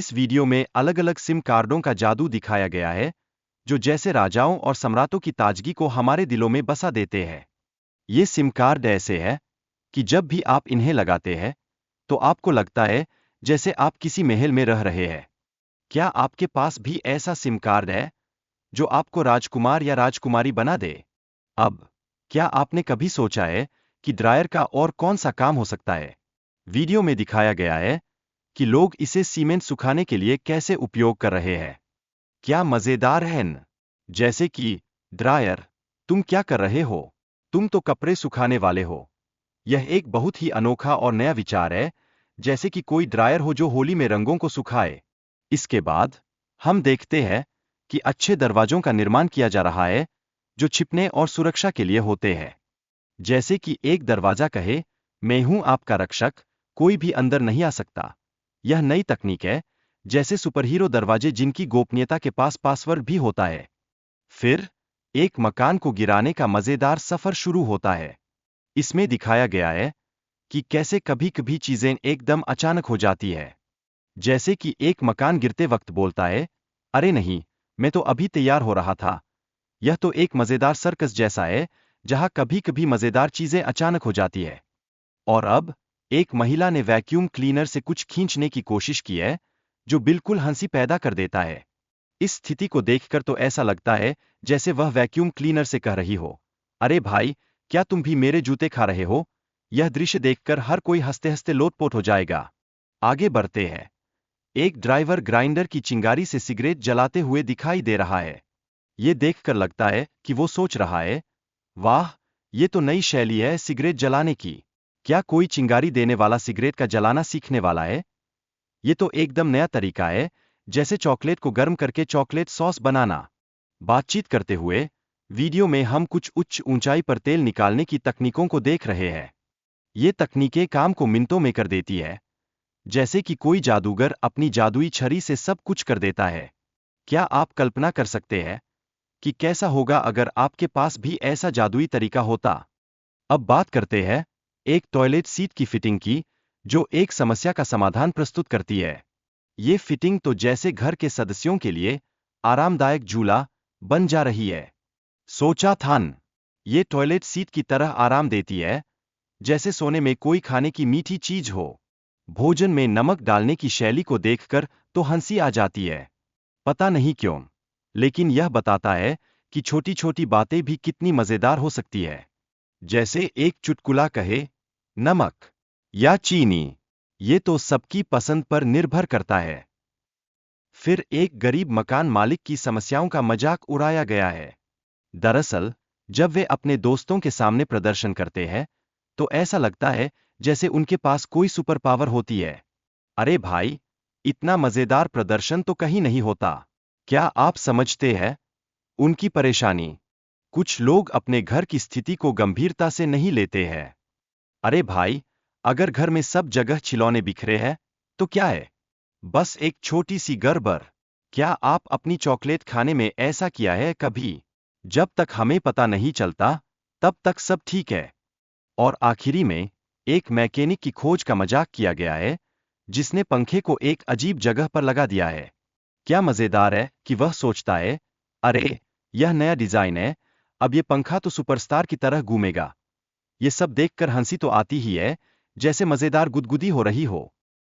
इस वीडियो में अलग अलग सिम कार्डों का जादू दिखाया गया है, जो जैसे राजाओं और सम्राटों की ताजगी को हमारे दिलों में बसा देते हैं। ये सिम कार्ड ऐसे हैं कि जब भी आप इन्हें लगाते हैं, तो आपको लगता है जैसे आप किसी महल में रह रहे हैं। क्या आपके पास भी ऐसा सिम कार्ड है, जो आपको राजकुमार या राजकुमारी बना दे? अब, क्या आपने कभी सोचा है कि ड्रायर का और कौन सा काम हो सकता है? वीडियो में दिखाया गया है कि लोग इसे सीमेंट सुखाने के लिए कैसे उपयोग कर रहे हैं। क्या मजेदार है न? जैसे कि, ड्रायर, तुम क्या कर रहे हो? तुम तो कपड़े सुखाने वाले हो। यह एक बहुत ही अनोखा और नया विचार है, जैसे कि कोई ड्रायर हो जो होली में रंगों को सुखाए। इसके बाद, हम देखते हैं कि अच्छे दरवाजों का निर्माण किया जा रहा है, जो छिपने और सुरक्षा के लिए होते हैं। जैसे कि एक दरवाजा कहे, मैं हूं आपका रक्षक, कोई भी अंदर नहीं आ सकता। यह नई तकनीक है, जैसे सुपरहीरो दरवाजे जिनकी गोपनीयता के पास पासवर्ड भी होता है। फिर, एक मकान को गिराने का मजेदार सफर शुरू होता है। इसमें दिखाया गया है कि कैसे कभी कभी चीजें एकदम अचानक हो जाती है। जैसे कि एक मकान गिरते वक्त बोलता है, अरे नहीं, मैं तो अभी तैयार हो रहा था। यह तो एक मजेदार सर्कस जैसा है, जहां कभी कभी मजेदार चीजें अचानक हो जाती है। और अब, एक महिला ने वैक्यूम क्लीनर से कुछ खींचने की कोशिश की है, जो बिल्कुल हंसी पैदा कर देता है। इस स्थिति को देखकर तो ऐसा लगता है जैसे वह वैक्यूम क्लीनर से कह रही हो, अरे भाई, क्या तुम भी मेरे जूते खा रहे हो? यह दृश्य देखकर हर कोई हंसते हंसते लोटपोट हो जाएगा। आगे बढ़ते हैं। एक ड्राइवर ग्राइंडर की चिंगारी से सिगरेट जलाते हुए दिखाई दे रहा है। ये देखकर लगता है कि वो सोच रहा है, वाह, ये तो नई शैली है सिगरेट जलाने की। क्या कोई चिंगारी देने वाला सिगरेट का जलाना सीखने वाला है? ये तो एकदम नया तरीका है, जैसे चॉकलेट को गर्म करके चॉकलेट सॉस बनाना। बातचीत करते हुए, वीडियो में हम कुछ उच्च ऊंचाई पर तेल निकालने की तकनीकों को देख रहे हैं। ये तकनीकें काम को मिनटों में कर देती है, जैसे कि कोई जादूगर अपनी जादुई छड़ी से सब कुछ कर देता है। क्या आप कल्पना कर सकते हैं कि कैसा होगा अगर आपके पास भी ऐसा जादुई तरीका होता? अब बात करते हैं एक टॉयलेट सीट की फिटिंग की, जो एक समस्या का समाधान प्रस्तुत करती है। ये फिटिंग तो जैसे घर के सदस्यों के लिए आरामदायक झूला बन जा रही है। सोचा था न, ये टॉयलेट सीट की तरह आराम देती है, जैसे सोने में कोई खाने की मीठी चीज हो। भोजन में नमक डालने की शैली को देखकर तो हंसी आ जाती है। पता नहीं क्यों, लेकिन यह बताता है कि छोटी छोटी बातें भी कितनी मजेदार हो सकती है। जैसे एक चुटकुला कहे, नमक या चीनी, ये तो सबकी पसंद पर निर्भर करता है। फिर एक गरीब मकान मालिक की समस्याओं का मजाक उड़ाया गया है। दरअसल, जब वे अपने दोस्तों के सामने प्रदर्शन करते हैं, तो ऐसा लगता है जैसे उनके पास कोई सुपर पावर होती है। अरे भाई, इतना मजेदार प्रदर्शन तो कहीं नहीं होता। क्या आप समझते हैं उनकी परेशानी? कुछ लोग अपने घर की स्थिति को गंभीरता से नहीं लेते हैं। अरे भाई, अगर घर में सब जगह खिलौने बिखरे हैं, तो क्या है? बस एक छोटी सी गड़बड़। क्या आप अपनी चॉकलेट खाने में ऐसा किया है कभी? जब तक हमें पता नहीं चलता, तब तक सब ठीक है। और आखिरी में, एक मैकेनिक की खोज का मजाक किया गया है, जिसने पंखे को एक अजीब जगह पर लगा दिया है। क्या मजेदार है कि वह सोचता है, अरे, यह नया डिजाइन है, अब ये पंखा तो सुपरस्टार की तरह घूमेगा। ये सब देखकर हंसी तो आती ही है, जैसे मजेदार गुदगुदी हो रही हो।